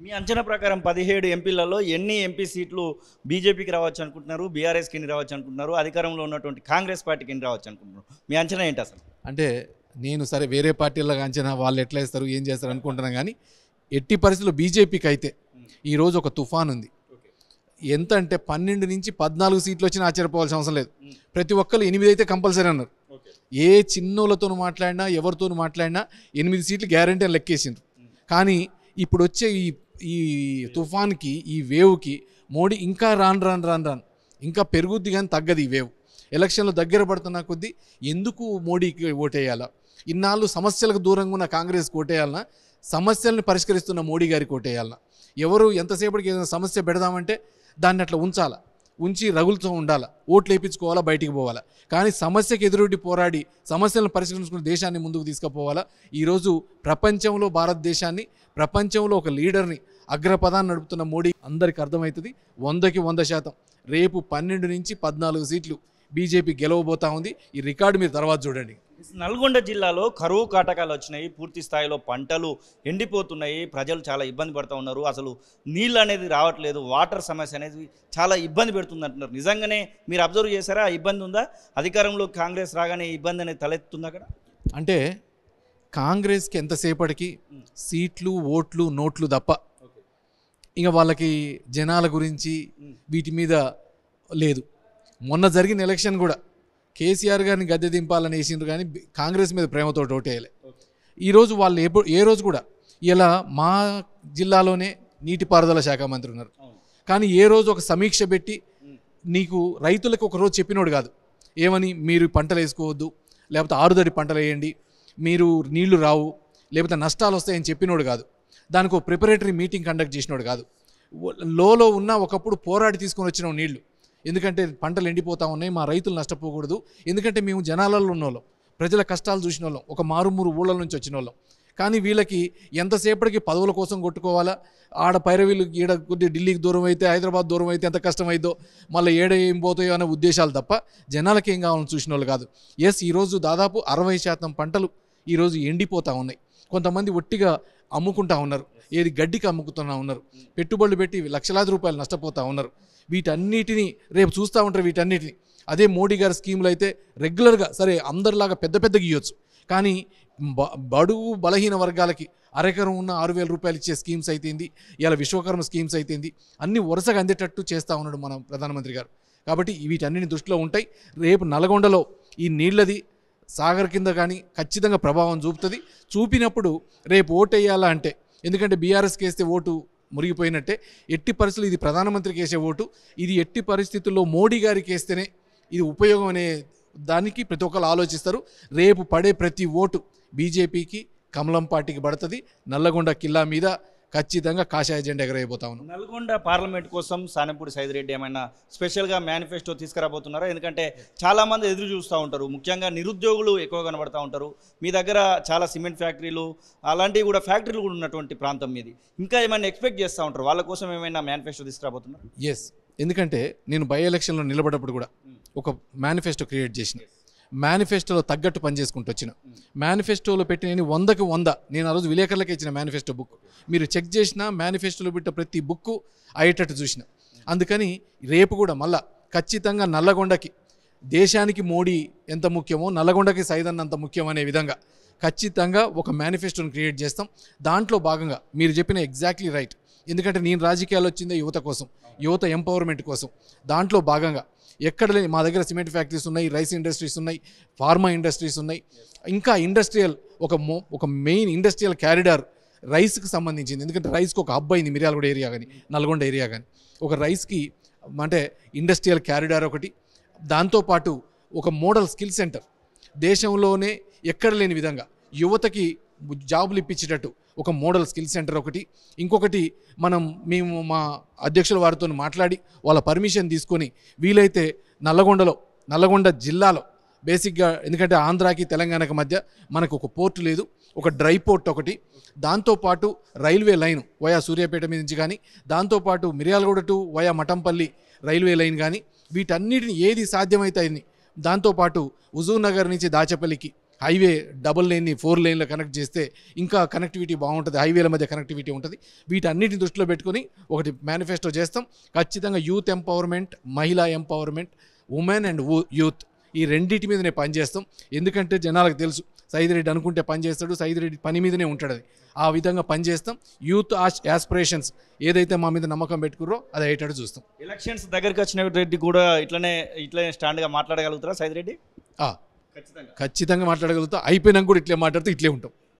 మీ అంచనా ప్రకారం 17 ఎంపీలలో ఎన్ని ఎంపీ సీట్లు బీజేపీకి రావచ్చు అనుకుంటున్నారు, బీఆర్ఎస్కి ఎన్ని రావచ్చు అనుకుంటున్నారు, అధికారంలో ఉన్నటువంటి కాంగ్రెస్ పార్టీకి ఎన్ని రావచ్చు అనుకుంటున్నారు? మీ అంచనా ఏంటి అసలు? అంటే నేను సరే వేరే పార్టీలకు అంచనా వాళ్ళు ఎట్లా ఇస్తారు ఏం చేస్తారు అనుకుంటున్నాను, కానీ ఎట్టి పరిస్థితుల్లో బీజేపీకి అయితే ఈరోజు ఒక తుఫాన్ ఉంది. ఎంత అంటే 12 నుంచి 14 సీట్లు వచ్చినా ఆశ్చర్యపోవాల్సిన అవసరం లేదు. ప్రతి ఒక్కరు 8 అయితే కంపల్సరీ అన్నారు. ఏ చిన్నోళ్ళతో మాట్లాడినా ఎవరితో మాట్లాడినా 8 సీట్లు గ్యారంటీ అని లెక్కేసిండ్రు. కానీ ఇప్పుడు వచ్చే ఈ తుఫాన్కి, ఈ వేవ్కి మోడీ ఇంకా రాను ఇంకా పెరుగుద్ది కానీ తగ్గదు ఈ వేవ్. ఎలక్షన్లు దగ్గర పడుతున్న కొద్దీ ఎందుకు మోడీకి ఓటేయాలా? ఇన్నాళ్ళు సమస్యలకు దూరంగా ఉన్న కాంగ్రెస్కి ఓటేయాలన్నా, సమస్యలను పరిష్కరిస్తున్న మోడీ గారికి ఓటేయాలన్నా? ఎవరు ఎంతసేపటికి ఏదైనా సమస్య పెడదామంటే దాన్ని అట్లా ఉంచి రగులుతూ ఉండాలా, ఓట్లు వేయించుకోవాలా, బయటికి పోవాలా. కానీ సమస్యకు ఎదురొడ్డి పోరాడి సమస్యలను పరిష్కరించుకుని దేశాన్ని ముందుకు తీసుకుపోవాలా. ఈరోజు ప్రపంచంలో భారతదేశాన్ని, ప్రపంచంలో ఒక లీడర్ని, అగ్రపదాన్ని నడుపుతున్న మోడీ అందరికీ అర్థమవుతుంది. 100కి 100% రేపు 12 నుంచి 14 సీట్లు బీజేపీ గెలవబోతా ఉంది. ఈ రికార్డు మీరు తర్వాత చూడండి. నల్గొండ జిల్లాలో కరువు కాటకాలు వచ్చినాయి, పూర్తి స్థాయిలో పంటలు ఎండిపోతున్నాయి, ప్రజలు చాలా ఇబ్బంది పడుతూ ఉన్నారు. అసలు నీళ్ళు అనేది రావట్లేదు, వాటర్ సమస్య అనేది చాలా ఇబ్బంది పెడుతుంది అంటున్నారు. నిజంగానే మీరు అబ్జర్వ్ చేశారా? ఆ ఇబ్బంది ఉందా? అధికారంలో కాంగ్రెస్ రాగానే ఇబ్బంది అనేది తలెత్తుంది అక్కడ. అంటే కాంగ్రెస్కి ఎంతసేపటికి సీట్లు, ఓట్లు, నోట్లు తప్ప ఇంకా వాళ్ళకి జనాల గురించి వీటి మీద లేదు. మొన్న జరిగిన ఎలక్షన్ కూడా కేసీఆర్ గారిని గద్దె దింపాలని వేసిండ్రు, కానీ కాంగ్రెస్ మీద ప్రేమతో ఓటేయాలి. ఈరోజు వాళ్ళు ఏ రోజు కూడా, ఇలా మా జిల్లాలోనే నీటిపారుదల శాఖ మంత్రి ఉన్నారు, కానీ ఏ రోజు ఒక సమీక్ష పెట్టి నీకు రైతులకు ఒక రోజు చెప్పినోడు కాదు. ఏమని, మీరు పంటలు వేసుకోవద్దు, లేకపోతే ఆరుదడి పంటలు వేయండి, మీరు నీళ్లు రావు, లేకపోతే నష్టాలు వస్తాయని చెప్పినోడు కాదు. దానికి ఒక ప్రిపరేటరీ మీటింగ్ కండక్ట్ చేసినోడు కాదు. లోలో ఉన్న ఒకప్పుడు పోరాడి తీసుకొని వచ్చిన నీళ్లు, ఎందుకంటే పంటలు ఎండిపోతూ ఉన్నాయి, మా రైతులు నష్టపోకూడదు, ఎందుకంటే మేము జనాలలో ఉన్న వాళ్ళం, ప్రజల కష్టాలు చూసిన వాళ్ళం, ఒక మారుమూరు ఊళ్ళ నుంచి వచ్చిన వాళ్ళం. కానీ వీళ్ళకి ఎంతసేపటికి పదవుల కోసం కొట్టుకోవాలా, ఆడ పైరవీలు ఈడ కొద్దిగా ఢిల్లీకి దూరం అయితే, హైదరాబాద్ దూరం అయితే ఎంత కష్టమైందో, మళ్ళీ ఏం పోతాయో అనే ఉద్దేశాలు తప్ప జనాలకి ఏం కావాలని చూసిన వాళ్ళు కాదు. ఈరోజు దాదాపు 60% పంటలు ఈరోజు ఎండిపోతూ ఉన్నాయి. కొంతమంది ఒట్టిగా అమ్ముకుంటా ఉన్నారు, ఏది గడ్డికి అమ్ముకుతున్నా ఉన్నారు, పెట్టుబడులు పెట్టి లక్షలాది రూపాయలు నష్టపోతూ ఉన్నారు. వీటన్నిటినీ రేపు చూస్తూ ఉంటారు. వీటన్నిటిని అదే మోడీ గారి స్కీములు అయితే రెగ్యులర్గా సరే అందరిలాగా పెద్ద గీయొచ్చు, కానీ బడుగు బలహీన వర్గాలకి అరెకరం ఉన్న 6,000 రూపాయలు ఇచ్చే స్కీమ్స్ అయితేంది, ఇలా విశ్వకర్మ స్కీమ్స్ అయితేంది, అన్నీ వరుసగా అందేటట్టు చేస్తూ ఉన్నాడు మన ప్రధానమంత్రి గారు. కాబట్టి వీటన్నిటిని దృష్టిలో ఉంటాయి. రేపు నల్గొండలో ఈ నీళ్ళది సాగర్ కింద కానీ ఖచ్చితంగా ప్రభావం చూపుతుంది. చూపినప్పుడు రేపు ఓటు వేయాలా అంటే, ఎందుకంటే బీఆర్ఎస్కి వేస్తే ఓటు మురిగిపోయినట్టే, ఎట్టి పరిస్థితులు ఇది ప్రధానమంత్రికి వేసే ఓటు, ఇది ఎట్టి పరిస్థితుల్లో మోడీ గారికి వేస్తేనే ఇది ఉపయోగం అనే దానికి ప్రతి ఒక్కరు ఆలోచిస్తారు. రేపు పడే ప్రతి ఓటు బీజేపీకి, కమలం పార్టీకి పడుతుంది. నల్లగొండ కిల్లా మీద ఖచ్చితంగా కాషాయ జెండా ఎగరైపోతా ఉన్నాం. నల్గొండ పార్లమెంట్ కోసం సానెపూడి సైదిరెడ్డి ఏమైనా స్పెషల్గా మేనిఫెస్టో తీసుకురాబోతున్నారా? ఎందుకంటే చాలామంది ఎదురు చూస్తూ ఉంటారు, ముఖ్యంగా నిరుద్యోగులు ఎక్కువ కనబడుతూ ఉంటారు. మీ దగ్గర చాలా సిమెంట్ ఫ్యాక్టరీలు అలాంటివి కూడా ఫ్యాక్టరీలు కూడా ఉన్నటువంటి ప్రాంతం మీది, ఇంకా ఏమైనా ఎక్స్పెక్ట్ చేస్తూ ఉంటారు, వాళ్ళ కోసం ఏమైనా మేనిఫెస్టో తీసుకురాబోతున్నారు? ఎందుకంటే నేను బై ఎలక్షన్లో నిలబడ్డప్పుడు కూడా ఒక మేనిఫెస్టో క్రియేట్ చేసిన, మేనిఫెస్టోలో తగ్గట్టు పనిచేసుకుంటూ వచ్చిన, మేనిఫెస్టోలో పెట్టిన 100కి 100 నేను ఆ రోజు విలేకరులకు ఇచ్చిన మేనిఫెస్టో బుక్ మీరు చెక్ చేసిన, మేనిఫెస్టోలో పెట్టిన ప్రతి బుక్ అయ్యేటట్టు చూసిన. అందుకని రేపు కూడా మళ్ళా ఖచ్చితంగా నల్లగొండకి దేశానికి మోడీ ఎంత ముఖ్యమో నల్లగొండకి సైదన్ అంత ముఖ్యం అనే విధంగా ఖచ్చితంగా ఒక మేనిఫెస్టోని క్రియేట్ చేస్తాం. దాంట్లో భాగంగా మీరు చెప్పిన ఎగ్జాక్ట్లీ రైట్, ఎందుకంటే నేను రాజకీయాలు వచ్చిందే యువత కోసం, యువత ఎంపవర్మెంట్ కోసం. దాంట్లో భాగంగా ఎక్కడ లేని మా దగ్గర సిమెంట్ ఫ్యాక్టరీస్ ఉన్నాయి, రైస్ ఇండస్ట్రీస్ ఉన్నాయి, ఫార్మా ఇండస్ట్రీస్ ఉన్నాయి, ఇంకా ఇండస్ట్రియల్ ఒక మెయిన్ ఇండస్ట్రియల్ క్యారిడార్ రైస్కి సంబంధించింది. ఎందుకంటే రైస్కి ఒక హబ్ అయింది మిర్యాలగూడ ఏరియా కానీ నల్గొండ ఏరియా కానీ, ఒక రైస్కి అంటే ఇండస్ట్రియల్ క్యారిడార్ ఒకటి, దాంతోపాటు ఒక మోడల్ స్కిల్ సెంటర్ దేశంలోనే ఎక్కడ లేని విధంగా యువతకి జాబులు ఇప్పించేటట్టు ఒక మోడల్ స్కిల్ సెంటర్ ఒకటి. ఇంకొకటి మేము మా అధ్యక్షుల వారితో మాట్లాడి వాళ్ళ పర్మిషన్ తీసుకొని వీలైతే నల్లగొండ జిల్లాలో బేసిక్గా, ఎందుకంటే ఆంధ్రాకి తెలంగాణకి మధ్య మనకు ఒక పోర్టు లేదు, ఒక డ్రై పోర్ట్ ఒకటి, దాంతోపాటు రైల్వే లైన్ వయా సూర్యాపేట మీద నుంచి కానీ, దాంతోపాటు Miryalaguda to via Mathampalli railway line కానీ, వీటన్నిటిని ఏది సాధ్యమైతే దాంతోపాటు హుజూర్ నగర్ నుంచి దాచపల్లికి హైవే డబుల్ లేన్ని 4 లేన్లో కనెక్ట్ చేస్తే ఇంకా కనెక్టివిటీ బాగుంటుంది, హైవేల మధ్య కనెక్టివిటీ ఉంటుంది. వీటన్నిటిని దృష్టిలో పెట్టుకొని ఒకటి మేనిఫెస్టో చేస్తాం. ఖచ్చితంగా యూత్ ఎంపవర్మెంట్, మహిళా ఎంపవర్మెంట్, ఉమెన్ అండ్ యూత్, ఈ రెండింటి మీదనే పనిచేస్తాం. ఎందుకంటే జనాలకు తెలుసు సైదిరెడ్డి అనుకుంటే పని చేస్తాడు, సైదిరెడ్డి పని మీదనే ఉంటాడు. అది ఆ విధంగా పనిచేస్తాం. యూత్ యాస్పిరేషన్స్ ఏదైతే మా మీద నమ్మకం పెట్టుకుర్రో అది అయ్యేటట్టు చూస్తాం. ఎలక్షన్స్ దగ్గరికి వచ్చిన రెడ్డి కూడా ఇట్లనే స్టాండ్గా మాట్లాడగలుగుతారా సైదిరెడ్డి? ఖచ్చితంగా మాట్లాడగలుగుతాం. అయిపోయినాక కూడా ఇట్లే మాట్లాడుతూ ఇట్లే ఉంటాం.